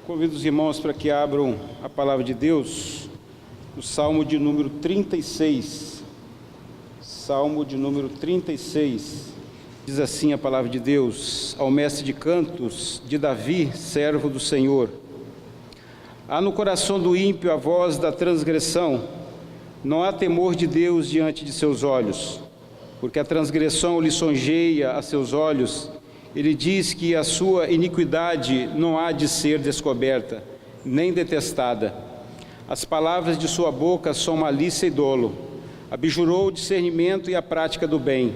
Convido os irmãos para que abram a palavra de Deus, o Salmo de número 36. Salmo de número 36. Diz assim a palavra de Deus: ao mestre de cantos, de Davi, servo do Senhor. Há no coração do ímpio a voz da transgressão, não há temor de Deus diante de seus olhos, porque a transgressão o lisonjeia a seus olhos. Ele diz que a sua iniquidade não há de ser descoberta, nem detestada. As palavras de sua boca são malícia e dolo. Abjurou o discernimento e a prática do bem.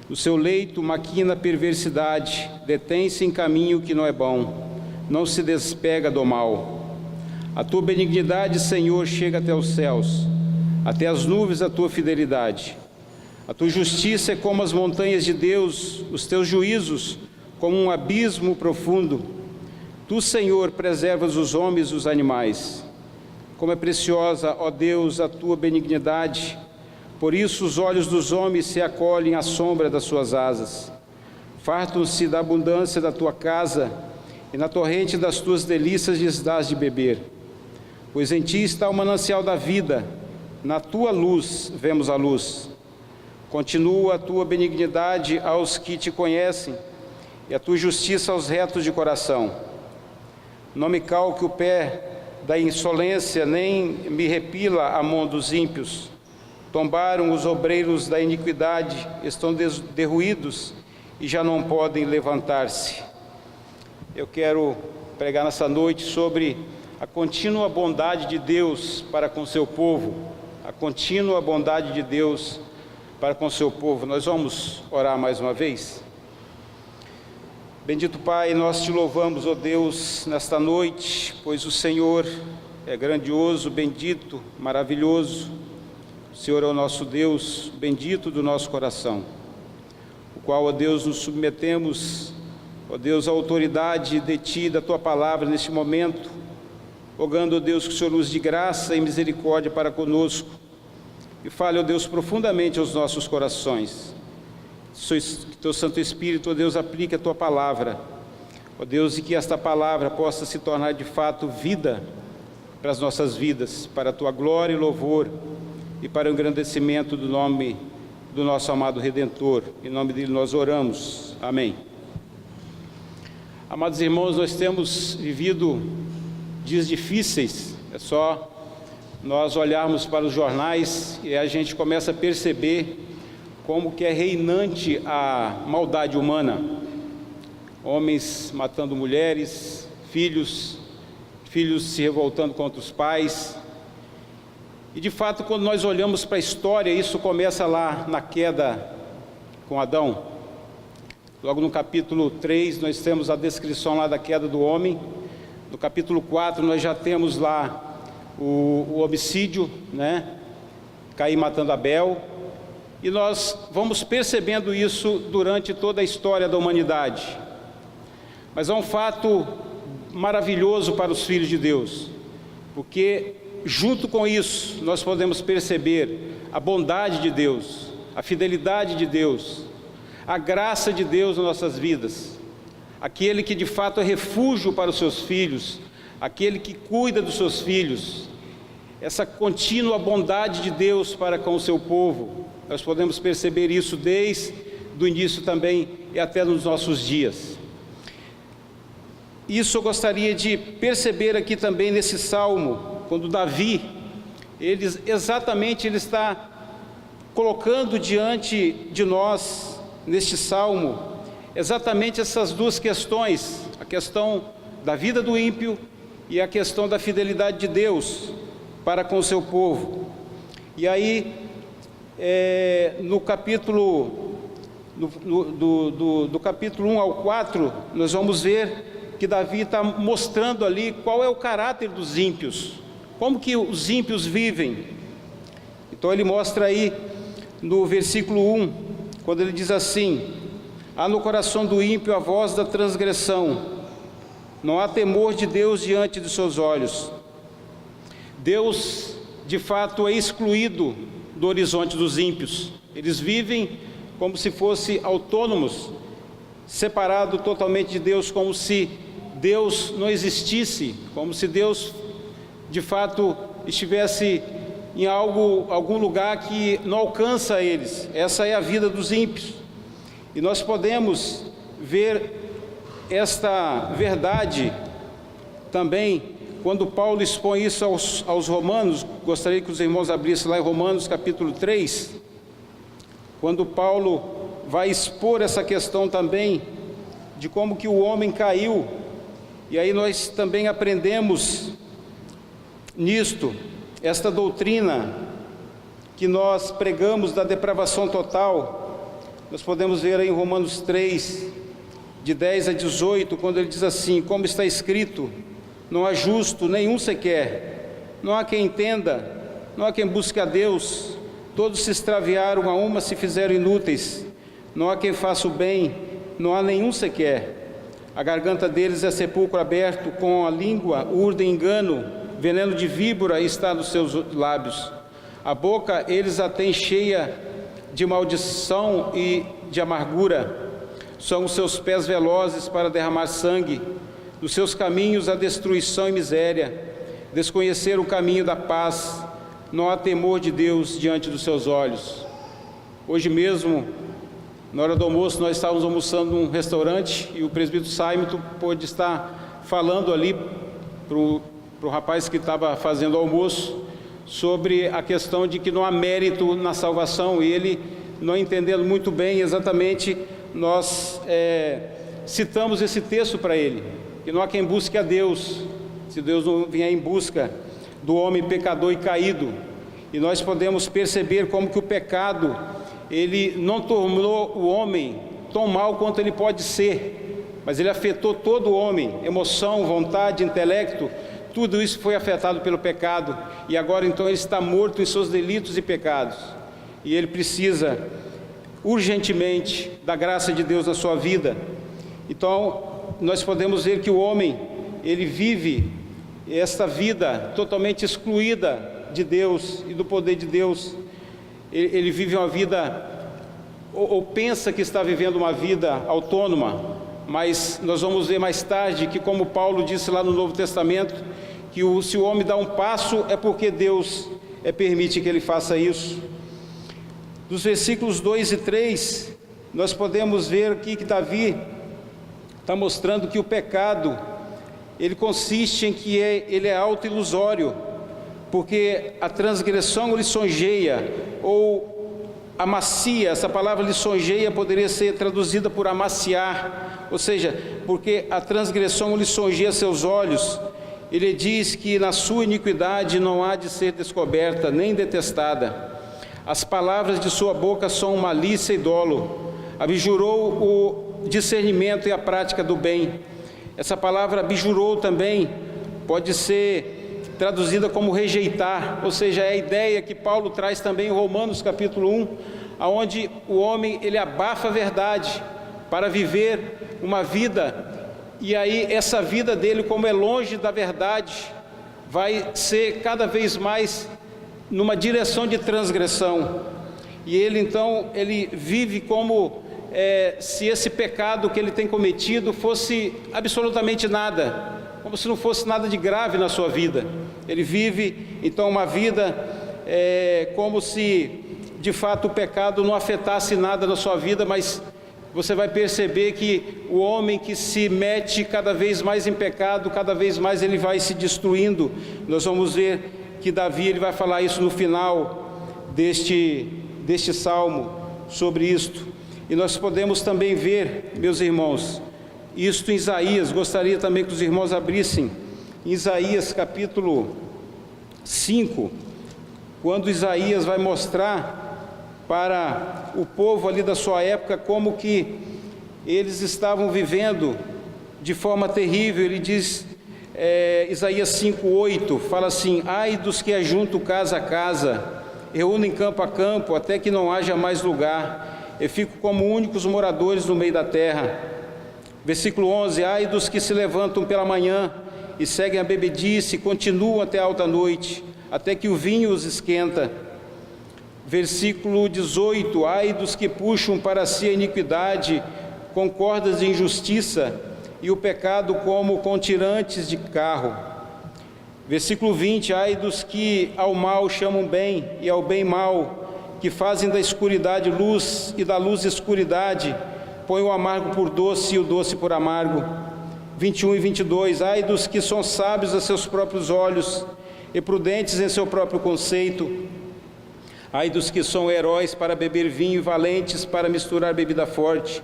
No seu leito maquina perversidade, detém-se em caminho que não é bom, não se despega do mal. A tua benignidade, Senhor, chega até os céus, até as nuvens a tua fidelidade. A tua justiça é como as montanhas de Deus, os teus juízos como um abismo profundo. Tu, Senhor, preservas os homens e os animais. Como é preciosa, ó Deus, a tua benignidade. Por isso os olhos dos homens se acolhem à sombra das suas asas. Fartam-se da abundância da tua casa, e na torrente das tuas delícias lhes dás de beber. Pois em ti está o manancial da vida, na tua luz vemos a luz. Continua a tua benignidade aos que te conhecem, e a tua justiça aos retos de coração. Não me calque o pé da insolência, nem me repila a mão dos ímpios. Tombaram os obreiros da iniquidade, estão derruídos e já não podem levantar-se. Eu quero pregar nessa noite sobre a contínua bondade de Deus para com seu povo, a contínua bondade de Deus para com seu povo. Nós vamos orar mais uma vez. Bendito Pai, nós te louvamos, ó Deus, nesta noite, pois o Senhor é grandioso, bendito, maravilhoso. O Senhor é o nosso Deus, bendito do nosso coração, o qual, ó Deus, nos submetemos, ó Deus, à autoridade de ti, da tua palavra neste momento, rogando, ó Deus, que o Senhor nos dê graça e misericórdia para conosco, e fale, ó Deus, profundamente aos nossos corações. Que teu Santo Espírito, ó Deus, aplique a tua palavra, ó Deus, e que esta palavra possa se tornar de fato vida para as nossas vidas, para a tua glória e louvor, e para o engrandecimento do nome do nosso amado Redentor. Em nome dele nós oramos. Amém. Amados irmãos, nós temos vivido dias difíceis. É só nós olharmos para os jornais e a gente começa a perceber como que é reinante a maldade humana. Homens matando mulheres, filhos se revoltando contra os pais. E de fato, quando nós olhamos para a história, isso começa lá na queda com Adão. Logo no capítulo 3 nós temos a descrição lá da queda do homem. No capítulo 4 nós já temos lá o homicídio, né? Caim matando Abel, e nós vamos percebendo isso durante toda a história da humanidade. Mas é um fato maravilhoso para os filhos de Deus, porque junto com isso nós podemos perceber a bondade de Deus, a fidelidade de Deus, a graça de Deus nas nossas vidas, aquele que de fato é refúgio para os seus filhos, aquele que cuida dos seus filhos, essa contínua bondade de Deus para com o seu povo. Nós podemos perceber isso desde o início também e até nos nossos dias. Isso eu gostaria de perceber aqui também nesse salmo, quando Davi, ele está colocando diante de nós, neste salmo, exatamente essas duas questões, a questão da vida do ímpio e a questão da fidelidade de Deus para com o seu povo. E aí, no capítulo, do capítulo 1 ao 4, nós vamos ver que Davi está mostrando ali qual é o caráter dos ímpios, como que os ímpios vivem. Então ele mostra aí no versículo 1, quando ele diz assim: há no coração do ímpio a voz da transgressão, não há temor de Deus diante de seus olhos. Deus, de fato, é excluído do horizonte dos ímpios. Eles vivem como se fossem autônomos, separados totalmente de Deus, como se Deus não existisse, como se Deus de fato estivesse em algum lugar que não alcança eles. Essa é a vida dos ímpios. E nós podemos ver esta verdade também quando Paulo expõe isso aos romanos. Gostaria que os irmãos abrissem lá em Romanos capítulo 3, quando Paulo vai expor essa questão também de como que o homem caiu. E aí nós também aprendemos nisto, esta doutrina que nós pregamos da depravação total. Nós podemos ver aí em Romanos 3, de 10 a 18, quando ele diz assim: como está escrito, não há justo nenhum sequer, não há quem entenda, não há quem busque a Deus, todos se extraviaram, a uma se fizeram inúteis, não há quem faça o bem, não há nenhum sequer. A garganta deles é sepulcro aberto, com a língua urdem engano, veneno de víbora está nos seus lábios. A boca eles a têm cheia de maldição e de amargura. São os seus pés velozes para derramar sangue. Nos seus caminhos a destruição e miséria. Desconhecer o caminho da paz. Não há temor de Deus diante dos seus olhos. Hoje mesmo, na hora do almoço, nós estávamos almoçando num restaurante e o presbítero Simon pôde estar falando ali para o rapaz que estava fazendo o almoço sobre a questão de que não há mérito na salvação, e ele, não entendendo muito bem exatamente, nós citamos esse texto para ele, que não há quem busque a Deus, se Deus não vier em busca do homem pecador e caído. E nós podemos perceber como que o pecado, ele não tornou o homem tão mal quanto ele pode ser, mas ele afetou todo o homem, emoção, vontade, intelecto, tudo isso foi afetado pelo pecado, e agora então ele está morto em seus delitos e pecados, e ele precisa urgentemente da graça de Deus na sua vida. Então nós podemos ver que o homem, ele vive esta vida totalmente excluída de Deus e do poder de Deus. Ele vive uma vida, ou pensa que está vivendo uma vida autônoma, mas nós vamos ver mais tarde que, como Paulo disse lá no Novo Testamento, que se o homem dá um passo é porque Deus permite que ele faça isso. Dos versículos 2 e 3, nós podemos ver aqui que Davi está mostrando que o pecado, ele consiste em que ele é autoilusório, porque a transgressão lisonjeia, ou amacia. Essa palavra lisonjeia poderia ser traduzida por amaciar, ou seja, porque a transgressão lisonjeia seus olhos. Ele diz que na sua iniquidade não há de ser descoberta, nem detestada. As palavras de sua boca são malícia e dolo. Abjurou o discernimento e a prática do bem. Essa palavra abjurou também pode ser traduzida como rejeitar, ou seja, é a ideia que Paulo traz também em Romanos capítulo 1, onde o homem, ele abafa a verdade para viver uma vida. E aí essa vida dele, como é longe da verdade, vai ser cada vez mais numa direção de transgressão. E ele então, ele vive como se esse pecado que ele tem cometido fosse absolutamente nada, como se não fosse nada de grave na sua vida. Ele vive então uma vida como se de fato o pecado não afetasse nada na sua vida, mas você vai perceber que o homem que se mete cada vez mais em pecado, cada vez mais ele vai se destruindo. Nós vamos ver que Davi, ele vai falar isso no final deste salmo, sobre isto. E nós podemos também ver, meus irmãos, isto em Isaías. Gostaria também que os irmãos abrissem em Isaías capítulo 5, quando Isaías vai mostrar para o povo ali da sua época como que eles estavam vivendo de forma terrível. Ele diz, Isaías 5:8, fala assim: ai dos que ajuntam casa a casa, reúnem campo a campo, até que não haja mais lugar, e fico como únicos moradores no meio da terra. Versículo 11, ai dos que se levantam pela manhã e seguem a bebedice, e continuam até alta noite, até que o vinho os esquenta. Versículo 18, ai dos que puxam para si a iniquidade com cordas de injustiça, e o pecado como com tirantes de carro. Versículo 20: ai dos que ao mal chamam bem, e ao bem mal, que fazem da escuridade luz, e da luz escuridade, põem o amargo por doce, e o doce por amargo. 21 e 22: ai dos que são sábios a seus próprios olhos, e prudentes em seu próprio conceito. Ai dos que são heróis para beber vinho, e valentes para misturar bebida forte.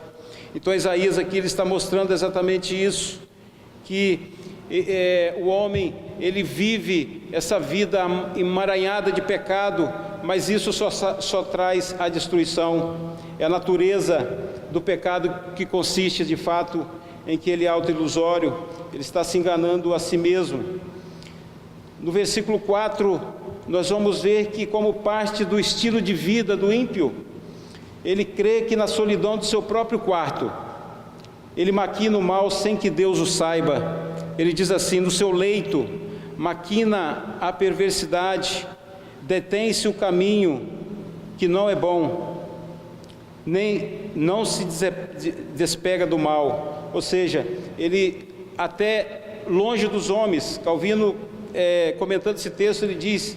Então Isaías aqui ele está mostrando exatamente isso, que o homem ele vive essa vida emaranhada de pecado, mas isso só traz a destruição. É a natureza do pecado que consiste de fato em que ele é autoilusório, ele está se enganando a si mesmo. No versículo 4, nós vamos ver que, como parte do estilo de vida do ímpio, ele crê que na solidão do seu próprio quarto, ele maquina o mal sem que Deus o saiba. Ele diz assim: no seu leito maquina a perversidade, detém-se o caminho que não é bom, nem não se despega do mal. Ou seja, ele até longe dos homens. Calvino, comentando esse texto, ele diz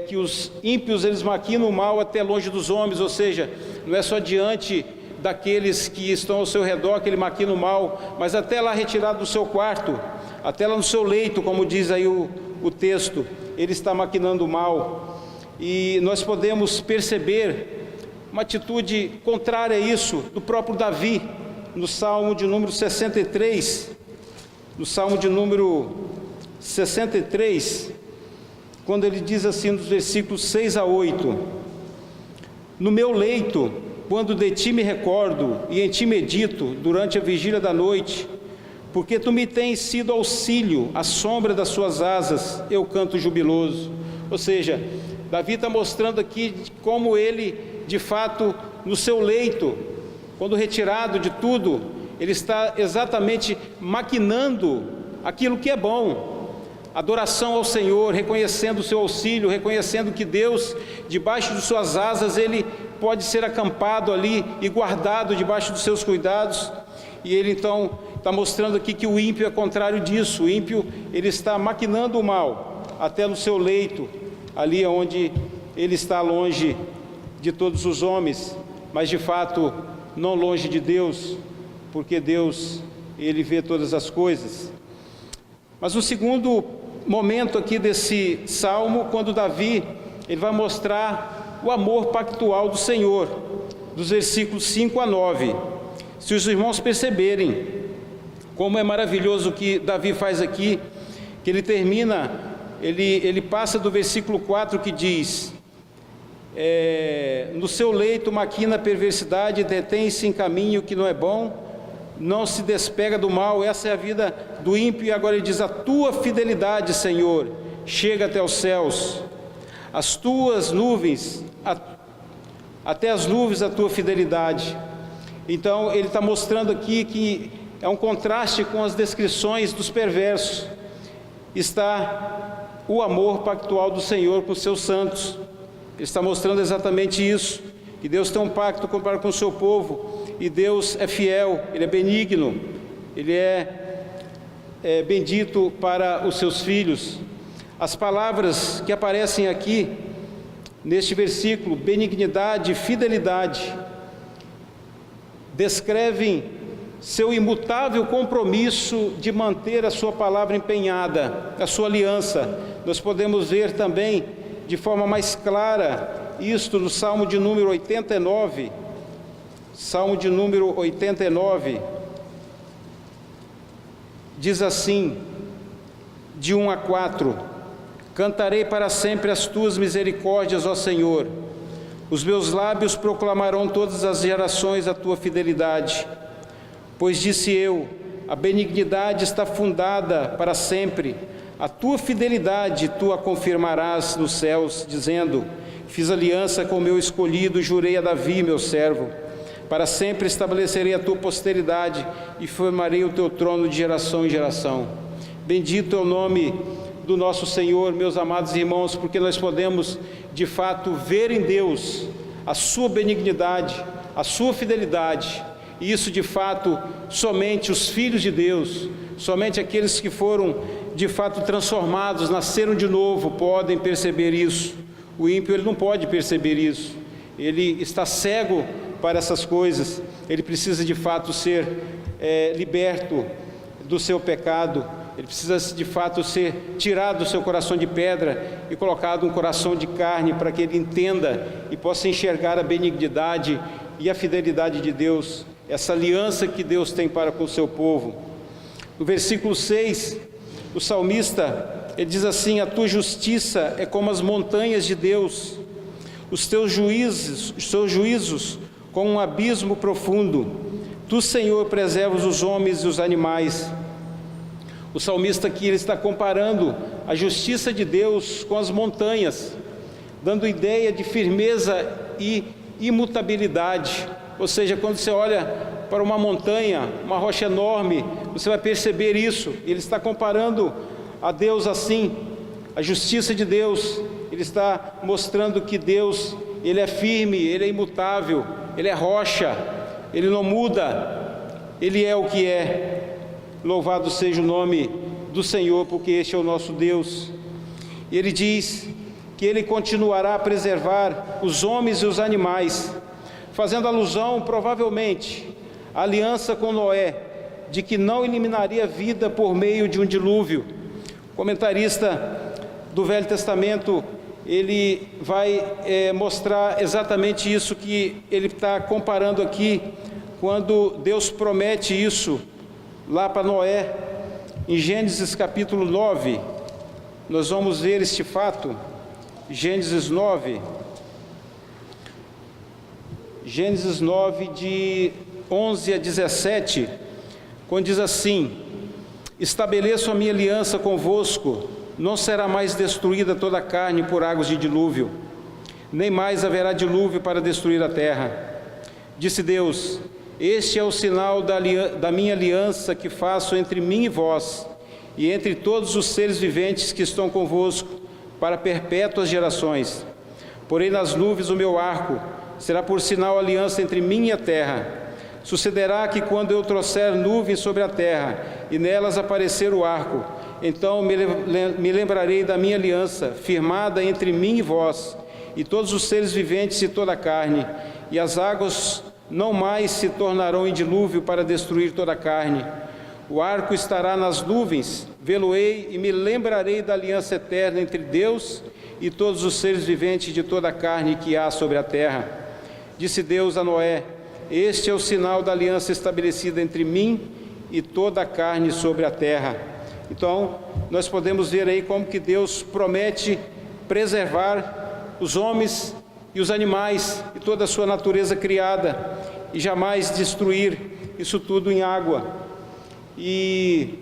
que os ímpios eles maquinam o mal até longe dos homens, ou seja, não é só diante daqueles que estão ao seu redor que ele maquina o mal, mas até lá retirado do seu quarto, até lá no seu leito, como diz aí o texto, ele está maquinando o mal. E nós podemos perceber uma atitude contrária a isso do próprio Davi, no Salmo de número 63, no Salmo de número 63, quando ele diz assim nos versículos 6 a 8: no meu leito, quando de ti me recordo, e em ti medito durante a vigília da noite, porque tu me tens sido auxílio, à sombra das suas asas, eu canto jubiloso. Ou seja, Davi está mostrando aqui como ele, de fato, no seu leito, quando retirado de tudo, ele está exatamente maquinando aquilo que é bom, adoração ao Senhor, reconhecendo o seu auxílio, reconhecendo que Deus, debaixo de suas asas, ele pode ser acampado ali e guardado debaixo dos seus cuidados. E ele então está mostrando aqui que o ímpio é contrário disso. O ímpio ele está maquinando o mal até no seu leito, ali onde ele está longe de todos os homens, mas de fato não longe de Deus, porque Deus ele vê todas as coisas. Mas o segundo momento aqui desse salmo, quando Davi ele vai mostrar o amor pactual do Senhor, dos versículos 5 a 9. Se os irmãos perceberem como é maravilhoso o que Davi faz aqui, que ele termina, ele passa do versículo 4 que diz: no seu leito maquina a perversidade, detém-se em caminho que não é bom, não se despega do mal. Essa é a vida do ímpio. E agora ele diz: a tua fidelidade, Senhor, chega até os céus, as tuas nuvens, até as nuvens a tua fidelidade. Então ele está mostrando aqui que é um contraste com as descrições dos perversos. Está o amor pactual do Senhor com os seus santos. Ele está mostrando exatamente isso, que Deus tem um pacto para com o seu povo, e Deus é fiel, Ele é benigno, Ele é bendito para os seus filhos. As palavras que aparecem aqui, neste versículo, benignidade e fidelidade, descrevem seu imutável compromisso de manter a sua palavra empenhada, a sua aliança. Nós podemos ver também, de forma mais clara, isto no Salmo de número 89, Salmo de número 89, diz assim, de 1 a 4: cantarei para sempre as tuas misericórdias, ó Senhor, os meus lábios proclamarão todas as gerações a tua fidelidade, pois disse eu, a benignidade está fundada para sempre, a tua fidelidade tu a confirmarás nos céus, dizendo, fiz aliança com o meu escolhido, jurei a Davi, meu servo, para sempre estabelecerei a tua posteridade e formarei o teu trono de geração em geração. Bendito é o nome do nosso Senhor, meus amados irmãos, porque nós podemos de fato ver em Deus a sua benignidade, a sua fidelidade, e isso de fato somente os filhos de Deus, somente aqueles que foram de fato transformados, nasceram de novo, podem perceber isso. O ímpio, ele não pode perceber isso, ele está cego para essas coisas, ele precisa de fato ser liberto do seu pecado, ele precisa de fato ser tirado do seu coração de pedra e colocado um coração de carne, para que ele entenda e possa enxergar a benignidade e a fidelidade de Deus, essa aliança que Deus tem para com o seu povo. No versículo 6, o salmista, ele diz assim: a tua justiça é como as montanhas de Deus, os teus juízos como um abismo profundo. Tu, Senhor, preservas os homens e os animais. O salmista aqui, ele está comparando a justiça de Deus com as montanhas, dando ideia de firmeza e imutabilidade. Ou seja, quando você olha para uma montanha, uma rocha enorme, você vai perceber isso. Ele está comparando a Deus assim, a justiça de Deus. Ele está mostrando que Deus, ele é firme, ele é imutável, ele é rocha, ele não muda, ele é o que é. Louvado seja o nome do Senhor, porque este é o nosso Deus. E ele diz que ele continuará a preservar os homens e os animais, fazendo alusão, provavelmente, à aliança com Noé, de que não eliminaria a vida por meio de um dilúvio. O comentarista do Velho Testamento, ele vai mostrar exatamente isso que ele está comparando aqui, quando Deus promete isso lá para Noé. Em Gênesis capítulo 9, nós vamos ver este fato. Gênesis 9, de 11 a 17, quando diz assim: estabeleço a minha aliança convosco, não será mais destruída toda a carne por águas de dilúvio, nem mais haverá dilúvio para destruir a terra. Disse Deus: este é o sinal da minha aliança que faço entre mim e vós, e entre todos os seres viventes que estão convosco, para perpétuas gerações. Porém nas nuvens o meu arco será por sinal a aliança entre mim e a terra. Sucederá que quando eu trouxer nuvens sobre a terra, e nelas aparecer o arco, então me lembrarei da minha aliança, firmada entre mim e vós, e todos os seres viventes e toda a carne, e as águas não mais se tornarão em dilúvio para destruir toda a carne. O arco estará nas nuvens, vê-lo-ei e me lembrarei da aliança eterna entre Deus e todos os seres viventes de toda a carne que há sobre a terra. Disse Deus a Noé: este é o sinal da aliança estabelecida entre mim e toda a carne sobre a terra. Então, nós podemos ver aí como que Deus promete preservar os homens e os animais e toda a sua natureza criada, e jamais destruir isso tudo em água. E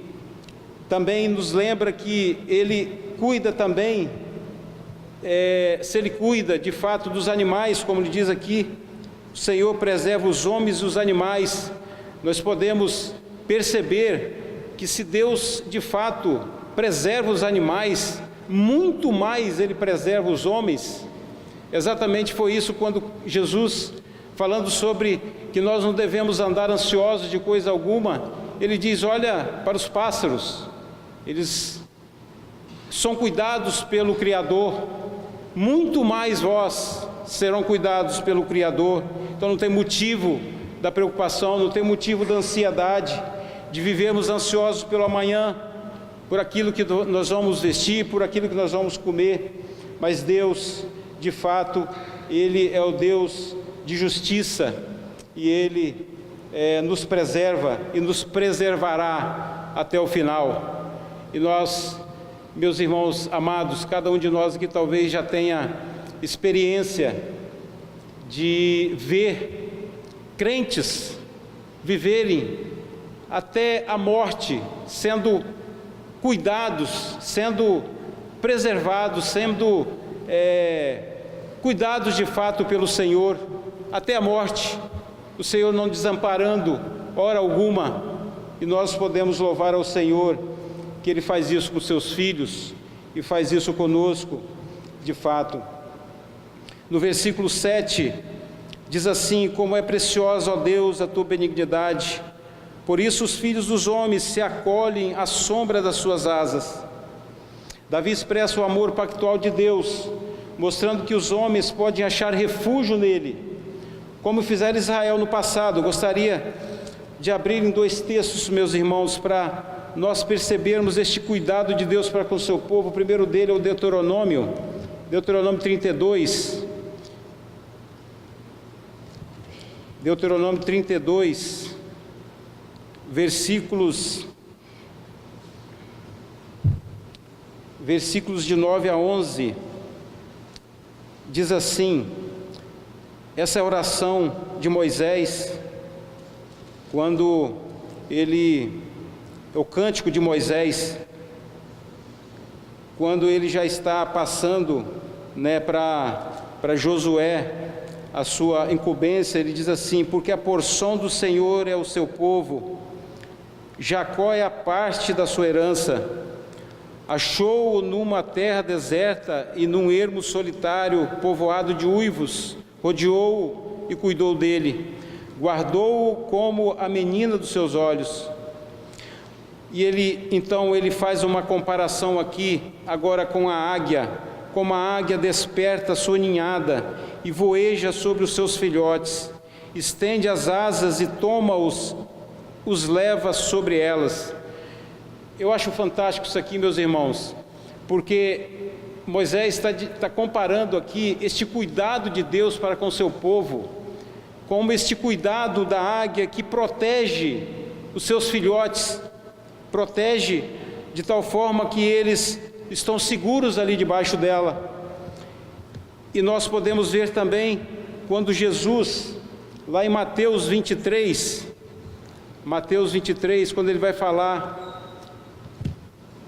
também nos lembra que ele cuida também, se ele cuida de fato dos animais, como ele diz aqui, o Senhor preserva os homens e os animais. Nós podemos perceber que se Deus de fato preserva os animais, muito mais ele preserva os homens. Exatamente foi isso quando Jesus, falando sobre que nós não devemos andar ansiosos de coisa alguma, ele diz: olha para os pássaros, eles são cuidados pelo Criador, muito mais vós serão cuidados pelo Criador. Então não tem motivo da preocupação, não tem motivo da ansiedade, de vivermos ansiosos pelo amanhã, por aquilo que nós vamos vestir, por aquilo que nós vamos comer. Mas Deus, de fato, Ele é o Deus de justiça, e Ele nos preserva e nos preservará até o final. E nós, meus irmãos amados, cada um de nós que talvez já tenha experiência de ver crentes viverem até a morte, sendo cuidados, sendo preservados, sendo cuidados de fato pelo Senhor, até a morte, o Senhor não desamparando hora alguma. E nós podemos louvar ao Senhor que Ele faz isso com seus filhos e faz isso conosco de fato. No versículo 7 Diz assim: como é preciosa, ó Deus, a tua benignidade, por isso os filhos dos homens se acolhem à sombra das suas asas. Davi expressa o amor pactual de Deus, mostrando que os homens podem achar refúgio nele, como fizeram Israel no passado. Eu gostaria de abrir em 2 textos, meus irmãos, para nós percebermos este cuidado de Deus para com o seu povo. O primeiro dele é o Deuteronômio 32. Deuteronômio 32, versículos de 9 a 11, diz assim: essa é a oração de Moisés, quando o cântico de Moisés, quando ele já está passando, para Josué a sua incumbência. Ele diz assim: porque a porção do Senhor é o seu povo, Jacó é a parte da sua herança. Achou-o numa terra deserta e num ermo solitário, povoado de uivos. Rodeou-o e cuidou dele, guardou-o como a menina dos seus olhos. E então ele faz uma comparação aqui, agora com a águia. Como a águia desperta sua ninhada e voeja sobre os seus filhotes, estende as asas e toma-os, os leva sobre elas. Eu acho fantástico isso aqui, meus irmãos, porque Moisés está comparando aqui este cuidado de Deus para com o seu povo, como este cuidado da águia que protege os seus filhotes, protege de tal forma que eles estão seguros ali debaixo dela. E nós podemos ver também quando Jesus, lá em Mateus 23, quando ele vai falar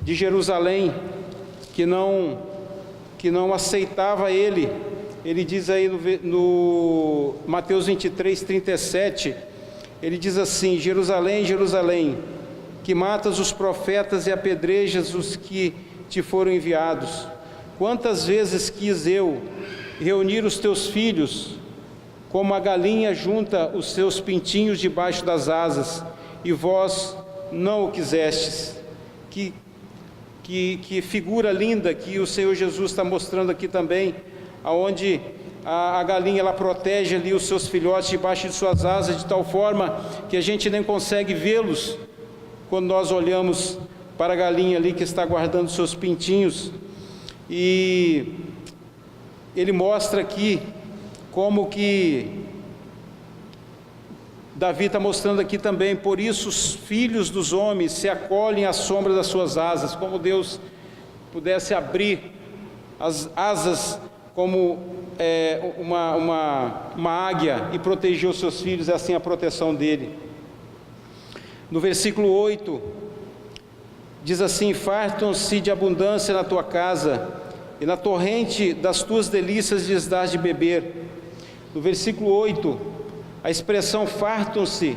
de Jerusalém, que não aceitava ele diz aí no Mateus 23, 37, ele diz assim: Jerusalém, Jerusalém, que matas os profetas e apedrejas os que te foram enviados, quantas vezes quis eu reunir os teus filhos, como a galinha junta os seus pintinhos debaixo das asas, e vós não o quisestes. Que figura linda que o Senhor Jesus está mostrando aqui também, aonde a galinha ela protege ali os seus filhotes debaixo de suas asas, de tal forma que a gente nem consegue vê-los quando nós olhamos para a galinha ali que está guardando seus pintinhos. E ele mostra aqui como que Davi está mostrando aqui também: por isso os filhos dos homens se acolhem à sombra das suas asas. Como Deus pudesse abrir as asas como uma águia e proteger os seus filhos, é assim a proteção dele. No versículo 8 diz assim: fartam-se de abundância na tua casa, e na torrente das tuas delícias lhes dás de beber. No versículo 8, a expressão fartam-se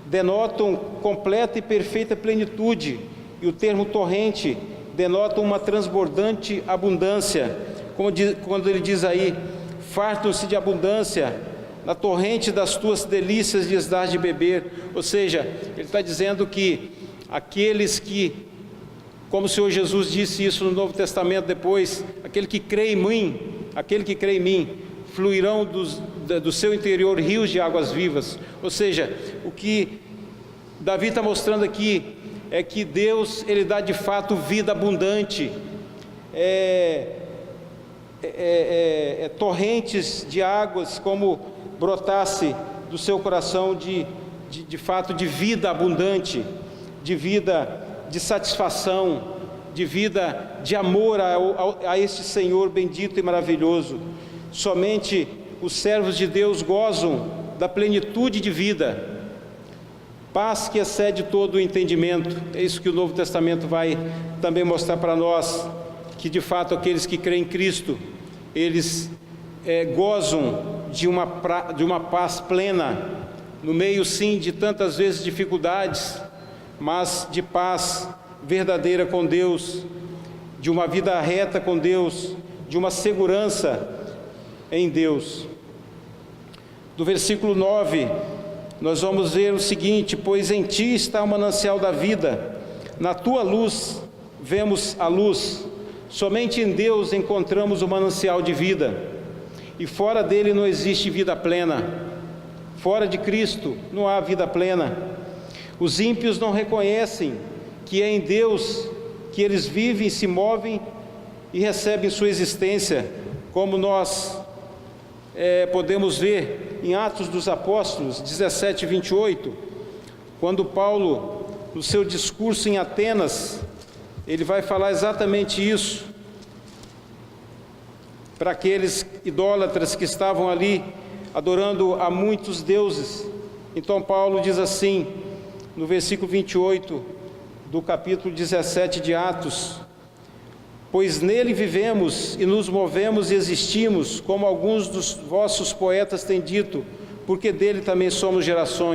denotam completa e perfeita plenitude, e o termo torrente denota uma transbordante abundância, quando ele diz aí: fartam-se de abundância, na torrente das tuas delícias lhes dás de beber. Ou seja, ele está dizendo que aqueles que, como o Senhor Jesus disse isso no Novo Testamento depois, aquele que crê em mim, fluirão do seu interior rios de águas vivas. Ou seja, o que Davi está mostrando aqui é que Deus, ele dá de fato vida abundante, torrentes de águas, como brotasse do seu coração de fato de vida abundante, de vida de satisfação, de vida de amor a este Senhor bendito e maravilhoso. Somente os servos de Deus gozam da plenitude de vida, paz que excede todo o entendimento. É isso que o Novo Testamento vai também mostrar para nós, que de fato aqueles que creem em Cristo, eles gozam de uma paz plena, no meio sim de tantas vezes dificuldades, mas de paz verdadeira com Deus, de uma vida reta com Deus, de uma segurança em Deus. do versículo 9, nós vamos ver o seguinte: pois em ti está o manancial da vida, na tua luz vemos a luz. Somente em Deus encontramos o manancial de vida, e fora dele não existe vida plena. Fora de Cristo não há vida plena. Os ímpios não reconhecem que é em Deus que eles vivem, se movem e recebem sua existência, como nós podemos ver em Atos dos Apóstolos 17, 28, quando Paulo, no seu discurso em Atenas, ele vai falar exatamente isso para aqueles idólatras que estavam ali adorando a muitos deuses. Então Paulo diz assim, no versículo 28 do capítulo 17 de Atos: pois nele vivemos e nos movemos e existimos, como alguns dos vossos poetas têm dito, porque dele também somos geração.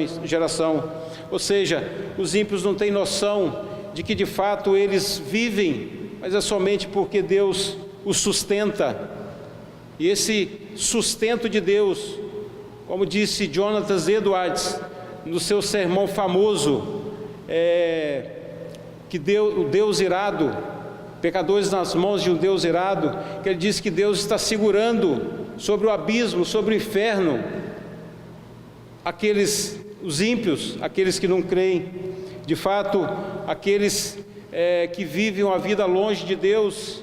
Ou seja, os ímpios não têm noção de que de fato eles vivem, mas é somente porque Deus os sustenta. E esse sustento de Deus, como disse Jonathan Edwards no seu sermão famoso, que o Deus irado, pecadores nas mãos de um Deus irado, que ele diz que Deus está segurando sobre o abismo, sobre o inferno, os ímpios, aqueles que não creem. De fato, aqueles que vivem uma vida longe de Deus,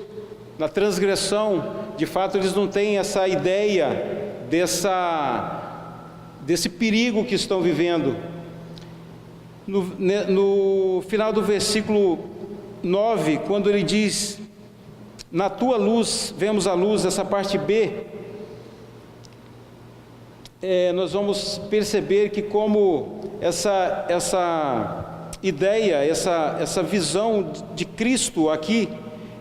na transgressão, de fato eles não têm essa ideia desse perigo que estão vivendo. No final do versículo 9, quando ele diz: na tua luz vemos a luz, essa parte B, nós vamos perceber que como essa ideia, essa visão de Cristo aqui,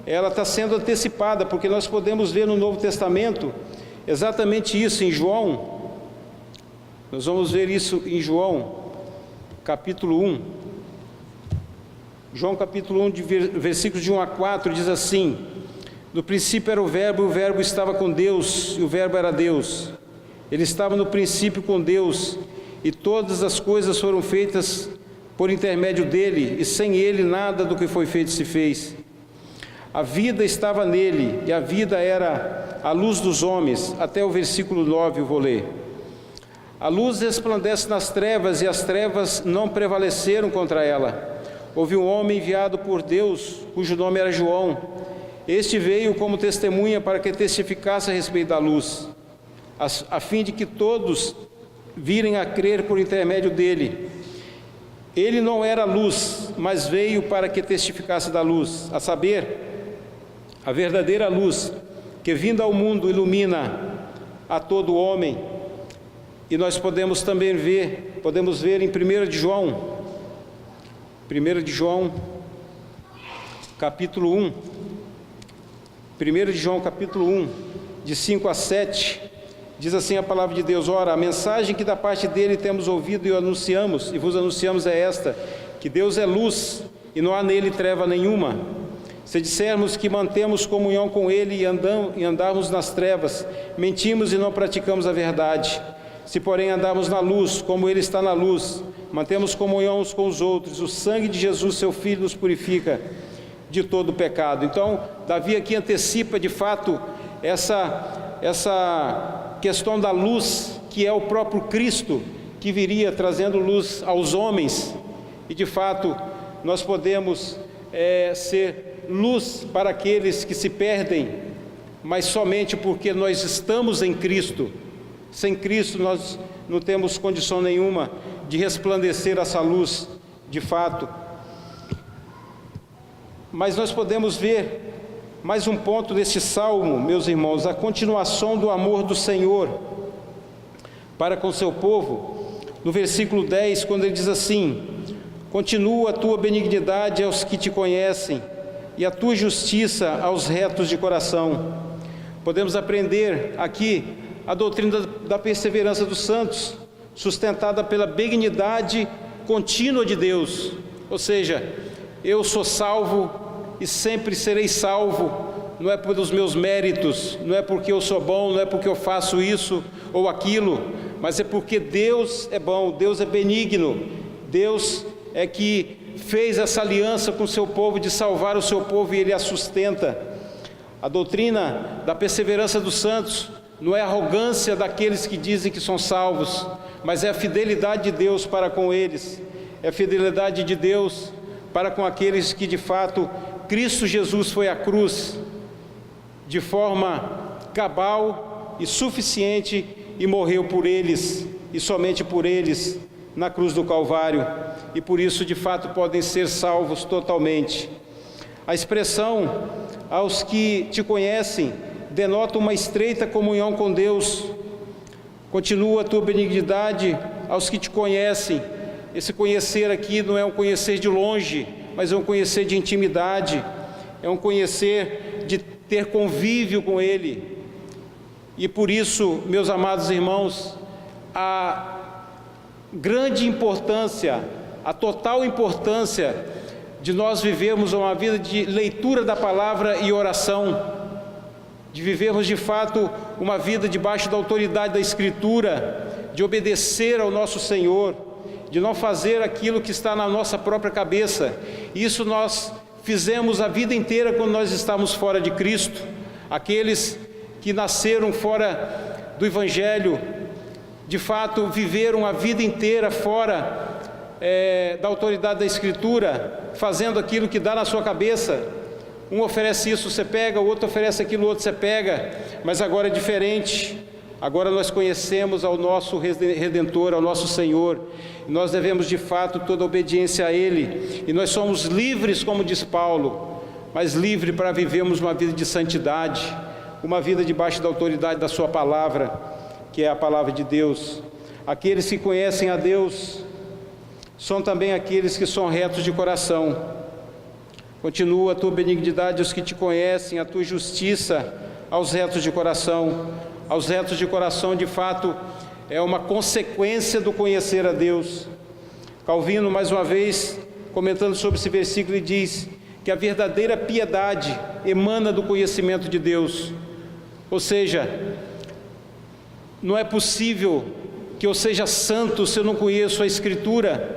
ela está sendo antecipada, porque nós podemos ver no Novo Testamento exatamente isso em João. Nós vamos ver isso em João, capítulo 1. João capítulo 1, versículos de 1 a 4, diz assim: no princípio era o Verbo estava com Deus, e o Verbo era Deus. Ele estava no princípio com Deus, e todas as coisas foram feitas por intermédio dele, e sem ele nada do que foi feito se fez. A vida estava nele, e a vida era a luz dos homens. Até o versículo 9 eu vou ler. A luz resplandece nas trevas, e as trevas não prevaleceram contra ela. Houve um homem enviado por Deus, cujo nome era João. Este veio como testemunha para que testificasse a respeito da luz, a fim de que todos virem a crer por intermédio dele. Ele não era luz, mas veio para que testificasse da luz, a saber, a verdadeira luz, que vindo ao mundo ilumina a todo homem. E nós podemos também ver em 1 de João, capítulo 1, 1 de João, capítulo 1, de 5 a 7, diz assim a palavra de Deus: ora, a mensagem que da parte dele temos ouvido e anunciamos, e vos anunciamos é esta, que Deus é luz, e não há nele treva nenhuma. Se dissermos que mantemos comunhão com ele e andarmos nas trevas, mentimos e não praticamos a verdade. Se porém andarmos na luz, como ele está na luz, mantemos comunhão uns com os outros, o sangue de Jesus, seu Filho, nos purifica de todo o pecado. Então, Davi aqui antecipa de fato essa questão da luz, que é o próprio Cristo, que viria trazendo luz aos homens. E de fato, nós podemos ser luz para aqueles que se perdem, mas somente porque nós estamos em Cristo. Sem Cristo nós não temos condição nenhuma de resplandecer essa luz de fato. Mas nós podemos ver mais um ponto desse salmo, meus irmãos, a continuação do amor do Senhor para com seu povo, no versículo 10, quando ele diz assim: continua a tua benignidade aos que te conhecem, e a tua justiça aos retos de coração. Podemos aprender aqui a doutrina da perseverança dos santos, sustentada pela benignidade contínua de Deus. Ou seja, eu sou salvo e sempre serei salvo, não é pelos meus méritos, não é porque eu sou bom, não é porque eu faço isso ou aquilo, mas é porque Deus é bom, Deus é benigno, Deus é que fez essa aliança com o seu povo de salvar o seu povo e Ele a sustenta. A doutrina da perseverança dos santos não é a arrogância daqueles que dizem que são salvos, mas é a fidelidade de Deus para com eles, é a fidelidade de Deus para com aqueles que de fato Cristo Jesus foi à cruz de forma cabal e suficiente e morreu por eles e somente por eles na cruz do Calvário, e por isso de fato podem ser salvos totalmente. A expressão aos que te conhecem denota uma estreita comunhão com Deus. Continua a tua benignidade aos que te conhecem. Esse conhecer aqui não é um conhecer de longe, mas é um conhecer de intimidade, é um conhecer de ter convívio com Ele. E por isso, meus amados irmãos, a grande importância, a total importância de nós vivermos uma vida de leitura da palavra e oração, de vivermos de fato uma vida debaixo da autoridade da Escritura, de obedecer ao nosso Senhor, de não fazer aquilo que está na nossa própria cabeça. Isso nós fizemos a vida inteira quando nós estávamos fora de Cristo. Aqueles que nasceram fora do Evangelho, de fato viveram a vida inteira fora da autoridade da Escritura, fazendo aquilo que dá na sua cabeça. Um oferece isso, você pega, o outro oferece aquilo, o outro você pega, mas agora é diferente. Agora nós conhecemos ao nosso Redentor, ao nosso Senhor, e nós devemos de fato toda obediência a Ele, e nós somos livres, como diz Paulo, mas livres para vivermos uma vida de santidade, uma vida debaixo da autoridade da Sua Palavra, que é a Palavra de Deus. Aqueles que conhecem a Deus são também aqueles que são retos de coração. Continua a tua benignidade aos que te conhecem, a tua justiça aos retos de coração. Aos retos de coração, de fato, é uma consequência do conhecer a Deus. Calvino, mais uma vez, comentando sobre esse versículo, ele diz que a verdadeira piedade emana do conhecimento de Deus. Ou seja, não é possível que eu seja santo se eu não conheço a Escritura.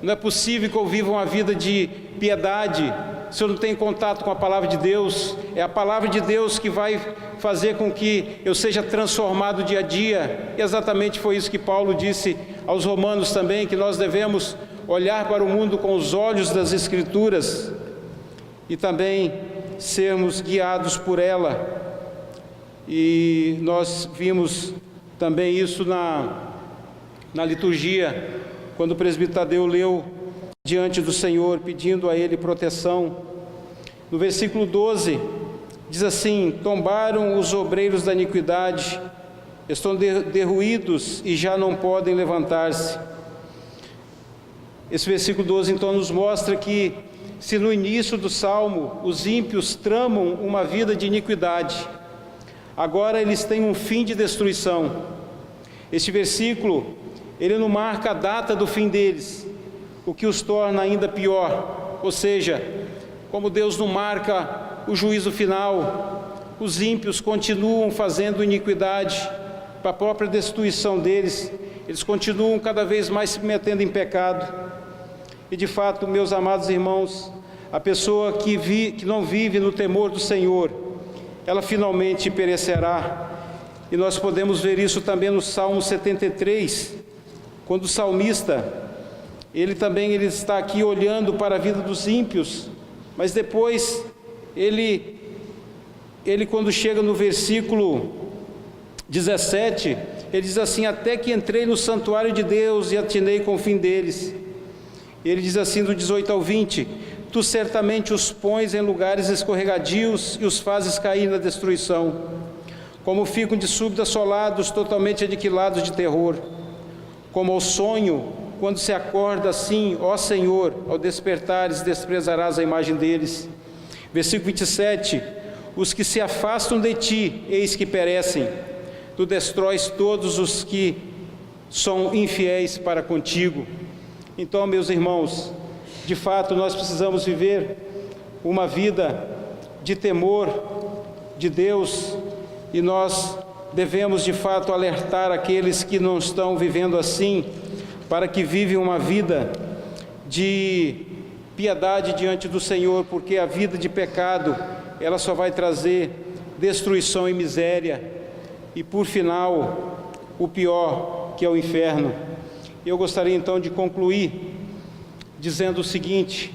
Não é possível que eu viva uma vida de piedade se eu não tenho contato com a Palavra de Deus. É a Palavra de Deus que vai fazer com que eu seja transformado dia a dia. E exatamente foi isso que Paulo disse aos Romanos também, que nós devemos olhar para o mundo com os olhos das Escrituras e também sermos guiados por ela. E nós vimos também isso na liturgia, quando o presbítero Tadeu leu diante do Senhor, pedindo a Ele proteção. No versículo 12, diz assim: tombaram os obreiros da iniquidade, estão derruídos e já não podem levantar-se. Esse versículo 12 então nos mostra que, se no início do Salmo os ímpios tramam uma vida de iniquidade, agora eles têm um fim de destruição. Este versículo, ele não marca a data do fim deles, o que os torna ainda pior. Ou seja, como Deus não marca o juízo final, os ímpios continuam fazendo iniquidade para a própria destruição deles. Eles continuam cada vez mais se metendo em pecado. E de fato, meus amados irmãos, a pessoa que não vive no temor do Senhor, ela finalmente perecerá. E nós podemos ver isso também no Salmo 73, quando o salmista, ele está aqui olhando para a vida dos ímpios, mas depois ele quando chega no versículo 17, ele diz assim: até que entrei no santuário de Deus e atinei com o fim deles. Ele diz assim do 18 ao 20: tu certamente os pões em lugares escorregadios e os fazes cair na destruição, como ficam de súbito assolados, totalmente aniquilados de terror, como ao sonho, quando se acorda, assim, ó Senhor, ao despertares, desprezarás a imagem deles. Versículo 27, os que se afastam de ti, eis que perecem, tu destróis todos os que são infiéis para contigo. Então, meus irmãos, de fato nós precisamos viver uma vida de temor de Deus, e nós devemos de fato alertar aqueles que não estão vivendo assim, para que vivem uma vida de piedade diante do Senhor, porque a vida de pecado, ela só vai trazer destruição e miséria, e por final, o pior, que é o inferno. Eu gostaria então de concluir dizendo o seguinte: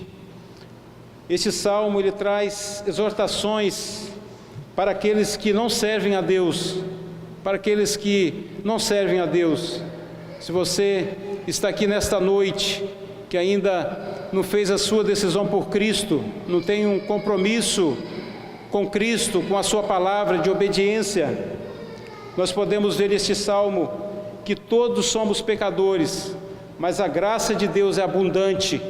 esse salmo ele traz exortações para aqueles que não servem a Deus, para aqueles que não servem a Deus. Se você está aqui nesta noite, que ainda não fez a sua decisão por Cristo, não tem um compromisso com Cristo, com a sua palavra de obediência, nós podemos ver este salmo que todos somos pecadores, mas a graça de Deus é abundante,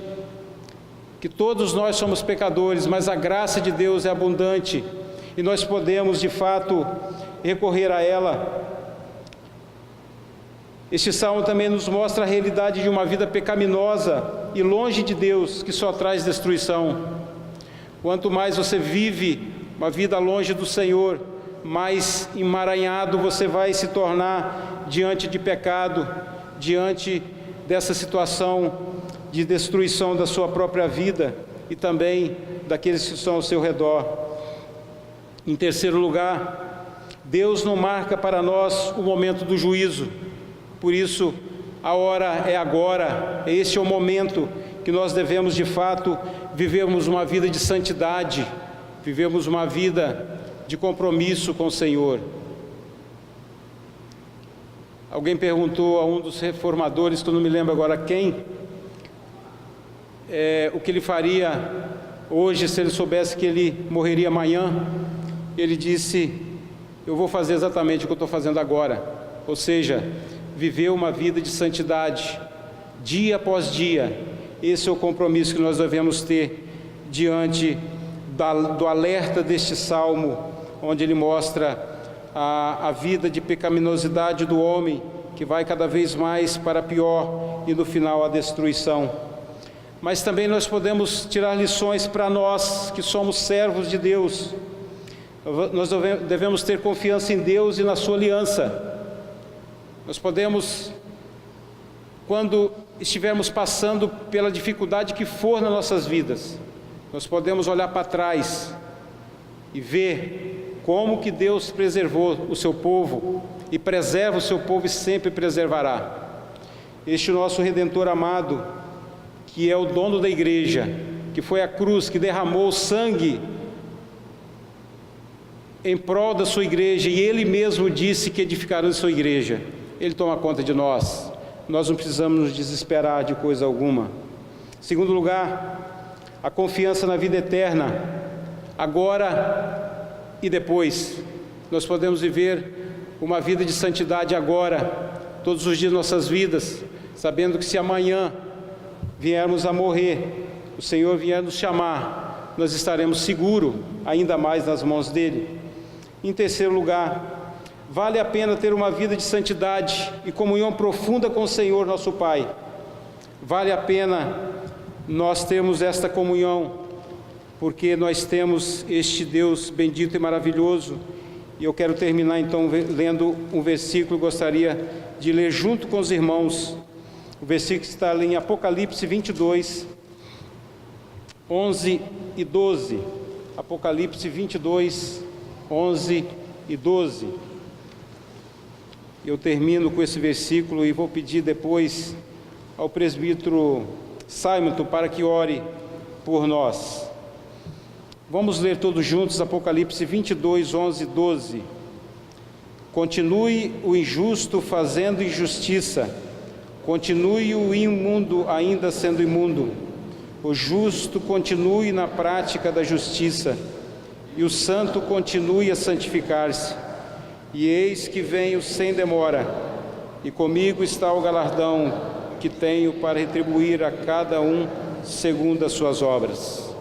que todos nós somos pecadores, mas a graça de Deus é abundante, e nós podemos de fato recorrer a ela. Este salmo também nos mostra a realidade de uma vida pecaminosa e longe de Deus, que só traz destruição. Quanto mais você vive uma vida longe do Senhor, mais emaranhado você vai se tornar diante de pecado, diante dessa situação de destruição da sua própria vida e também daqueles que estão ao seu redor. Em terceiro lugar, Deus não marca para nós o momento do juízo. Por isso, a hora é agora, este é o momento que nós devemos de fato vivermos uma vida de santidade, vivemos uma vida de compromisso com o Senhor. Alguém perguntou a um dos reformadores, que eu não me lembro agora quem, o que ele faria hoje se ele soubesse que ele morreria amanhã. Ele disse: eu vou fazer exatamente o que eu estou fazendo agora, ou seja, viver uma vida de santidade, dia após dia. Esse é o compromisso que nós devemos ter diante do alerta deste salmo, onde ele mostra a vida de pecaminosidade do homem, que vai cada vez mais para pior e no final a destruição. Mas também nós podemos tirar lições para nós que somos servos de Deus. Nós devemos ter confiança em Deus e na sua aliança. Nós podemos, quando estivermos passando pela dificuldade que for nas nossas vidas, nós podemos olhar para trás e ver como que Deus preservou o seu povo e preserva o seu povo e sempre preservará. Este nosso Redentor amado, que é o dono da igreja, que foi a cruz, que derramou sangue em prol da sua igreja, e Ele mesmo disse que edificará a sua igreja. Ele toma conta de nós, nós não precisamos nos desesperar de coisa alguma. Segundo lugar, a confiança na vida eterna, agora e depois. Nós podemos viver uma vida de santidade agora, todos os dias de nossas vidas, sabendo que se amanhã viermos a morrer, o Senhor vier nos chamar, nós estaremos seguros ainda mais nas mãos dEle. Em terceiro lugar, vale a pena ter uma vida de santidade e comunhão profunda com o Senhor nosso Pai. Vale a pena nós termos esta comunhão, porque nós temos este Deus bendito e maravilhoso. E eu quero terminar então lendo um versículo, gostaria de ler junto com os irmãos. O versículo está ali em Apocalipse 22, 11 e 12. Apocalipse 22, 11 e 12. Eu termino com esse versículo e vou pedir depois ao presbítero Simon para que ore por nós. Vamos ler todos juntos Apocalipse 22, 11 e 12. Continue o injusto fazendo injustiça, continue o imundo ainda sendo imundo, o justo continue na prática da justiça, e o santo continue a santificar-se. E eis que venho sem demora, e comigo está o galardão que tenho para retribuir a cada um segundo as suas obras.